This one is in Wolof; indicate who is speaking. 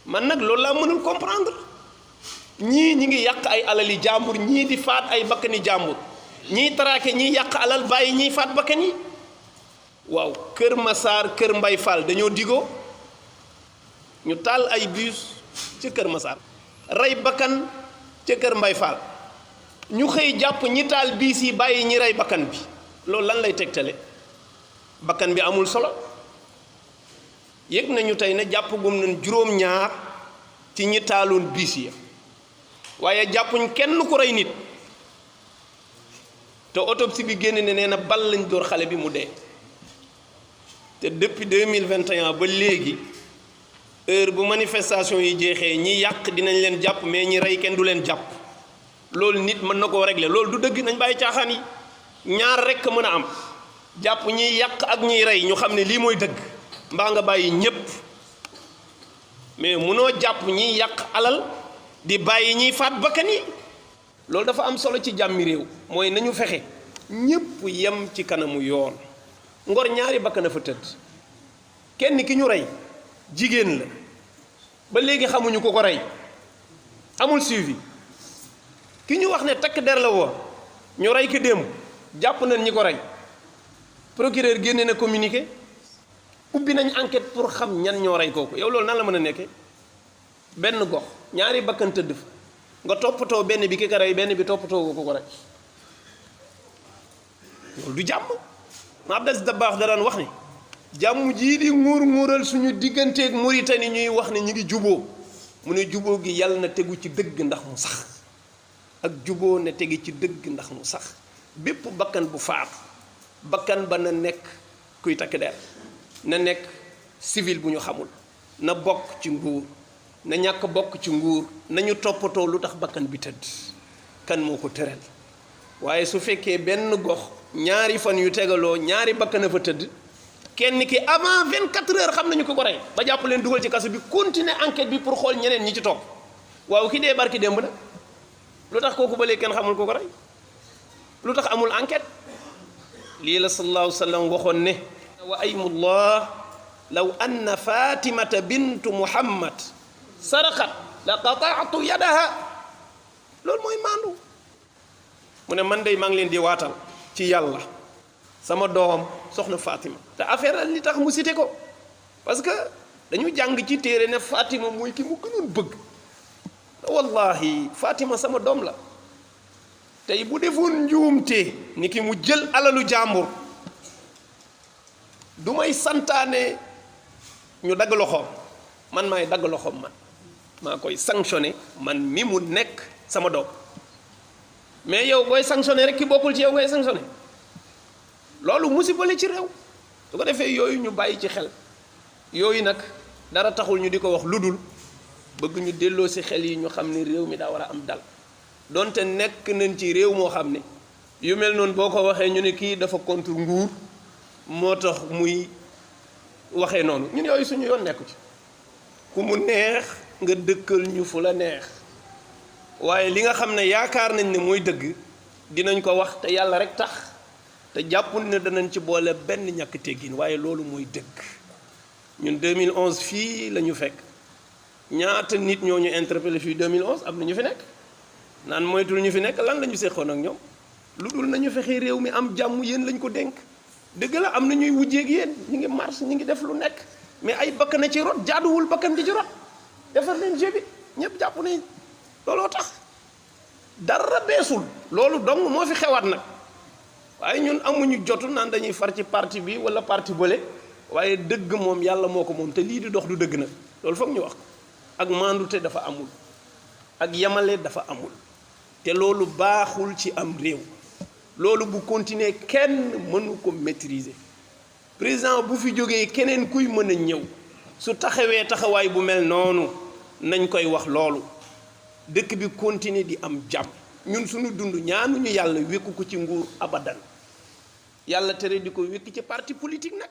Speaker 1: man nag loolu laa mënul comprendre ñii ñi ngi yàq ay alali jàmbur ñii di faat ay bakkani jàmbur ñii traqué ñii yàq alal bàyyi ñii faat bakkan yi waaw Kër Massar Kër Mbay Fall dañoo digoo ñu taal ay bus ci Kër Massar rey bakkan ca Kër Mbay Fall ñu xëy jàpp ñi taal biis yi bàyyi ñi rey bakkan bi loolu lan lay tegtale bakkan bi amul solo yëg nañu tey ne jàpp gum nañ juróom-ñaar ci ñi taaloon biis yi waaye jàppuñ kenn ku rey nit te autopsie bi génn ne nee na bal lañ dóor xale bi mu dee te depuis 2021 ba léegi heure bu manifestation yi jeexee ñi yàq dinañ leen jàpp mais ñi rey kenn du leen jàpp loolu nit mën na koo régler loolu du dëgg nañ bàyyi caaxaan yi ñaar rekk mën a am jàpp ñiy yàq ak ñiy rey ñu xam ne lii mooy dëgg mbaa nga bàyyi ñépp mais munoo jàpp ñiy yàq alal di bàyyi ñiy faat bakkan yi loolu dafa am solo ci jàmmi réew mooy nañu fexe ñépp yem ci kanamu yoon Ngor ñaari bakkan a fa tëdd kenn ki ñu rey jigéen la ba léegi xamuñu ko rey amul suivi ki ñu wax ne takk der la woon ñu rey ko démb jàpp nañ ñi ko rey procureur génne na communiqué ubbi nañ enquête pour xam ñan ñoo rey kooku yow loolu nan la mën a nekkee benn gox ñaari bakkan tëdd fa nga toppatoo benn bi ki ko rey benn bi toppatoo ko rey loolu du jàmm ma Abdou Aziz Dabakh da daan wax ne jàmm jii di nguural suñu digganteeg Mauritanie ñuy wax ne ñu ngi juboo mu ne juboo gi yàlla na tegu ci dëgg ndax mu sax ak juboo ne tegi ci dëgg ndax mu sax bépp bakkan bu faatu bakkan ba na nekk kuy takk der na nekk civil bu ñu xamul na bokk ci nguur na ñàkk bokk ci nguur nañu toppatoo lu tax bakkan bi tëdd kan moo ko tëral waaye su fekkee benn gox ñaari fan yu tegaloo ñaari bakkan a fa tëdd kenn ki avant 24 heures xam nañu ko rey ba jàpp leen dugal ci kaso bi continuer enquête bi pour xool ñeneen ñi ci topp waaw ki dee barki démb na lu tax kooku ba léegi kenn xamul ko rey lu tax amul enquête lii la sallallahu alayhi wa sallam waxoon ne wa aymullah law anna fatimata bintu muhammad saraqat la qataatu yadaha loolu mooy maandu mu ne man day maa ngi leen di waatal ci yàlla sama doom soxna Fatima te affaire li tax mu cité ko parce que dañu jàng ci téere ne Fatima mooy ki mu gënoon bëgg wallahi Fatima sama doom la tey bu defoon njuumte ni ki mu jël alalu jàmbur du may santaane ñu dagg loxoom man maay dagg loxoom man maa koy sanctionné man mi mu nekk sama doom mais yow booy sanctionné rek ki bokkul ci yow ngay sanctionné loolu musiba la ci réew su ko defee yooyu ñu bàyyi ci xel yooyu nag dara taxul ñu di ko wax lu dul bëgg ñu delloo si xel yi ñu xam ne réew mi daa war a am dal donte nekk nañ ci réew moo xam ne yu mel noonu boo ko waxee ñu ne kii dafa contre nguur moo tax muy waxee noonu ñun yooyu suñu yoon nekku ci ku mu neex nga dëkkal ñu fu la neex waaye li nga xam ne yaakaar nañ ne mooy dëgg dinañ ko wax te yàlla rek tax te jàppul ne danañ ci boole benn ñàkk teggin waaye loolu mooy dëgg ñun 2011 fii la ñu fekk ñaata nit ñoo ñu interpellé fii 2011 am na ñu fi nekk naan moytul ñu fi nekk lan la ñu seqoon ak ñoom lu dul nañu fexe réew mi am jàmm yéen lañ ko dénk dëgg la am na ñuy wujjeeg yéen ñu ngi marche ñu ngi def lu nekk mais ay bakkan na ci rot jaaduwul bakkan di ci rot defar leen jeu bi ñëpp jàpp nañ looloo tax dara beesul loolu dong moo fi xewaat nag waaye ñun amuñu jotu naan dañuy far ci parti bi wala parti bële waaye dëgg moom yàlla moo ko moom te lii di dox du dëgg nag loolu foog ñu wax ak maandute dafa amul ak yamale dafa amul te loolu baaxul ci am réew loolu bu continuer kenn mënu ko maîtriser président bu fi jógee keneen kuy mën a ñëw su taxawee taxawaay bu mel noonu nañ koy wax loolu dëkk bi continuer di am jàmm ñun suñu dund ñaanuñu yàlla wékku ko ci nguur abadan yàlla tere di ko wékk ci parti politique nag